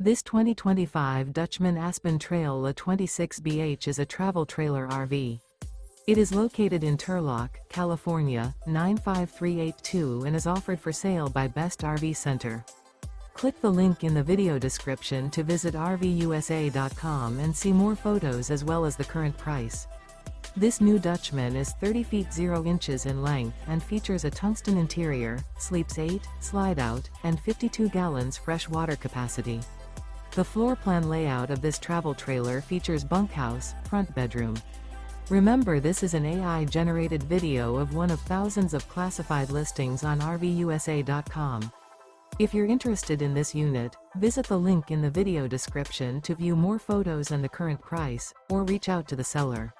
This 2025 Dutchmen Aspen Trail a 26BH is a travel trailer RV. It is located in Turlock, California, 95382 and is offered for sale by Best RV Center. Click the link in the video description to visit RVUSA.com and see more photos as well as the current price. This new Dutchmen is 30 feet 0 inches in length and features a tungsten interior, sleeps 8, slide-out, and 52 gallons fresh water capacity. The floor plan layout of this travel trailer features bunkhouse, front bedroom. Remember, this is an AI-generated video of one of thousands of classified listings on RVUSA.com. If you're interested in this unit, visit the link in the video description to view more photos and the current price, or reach out to the seller.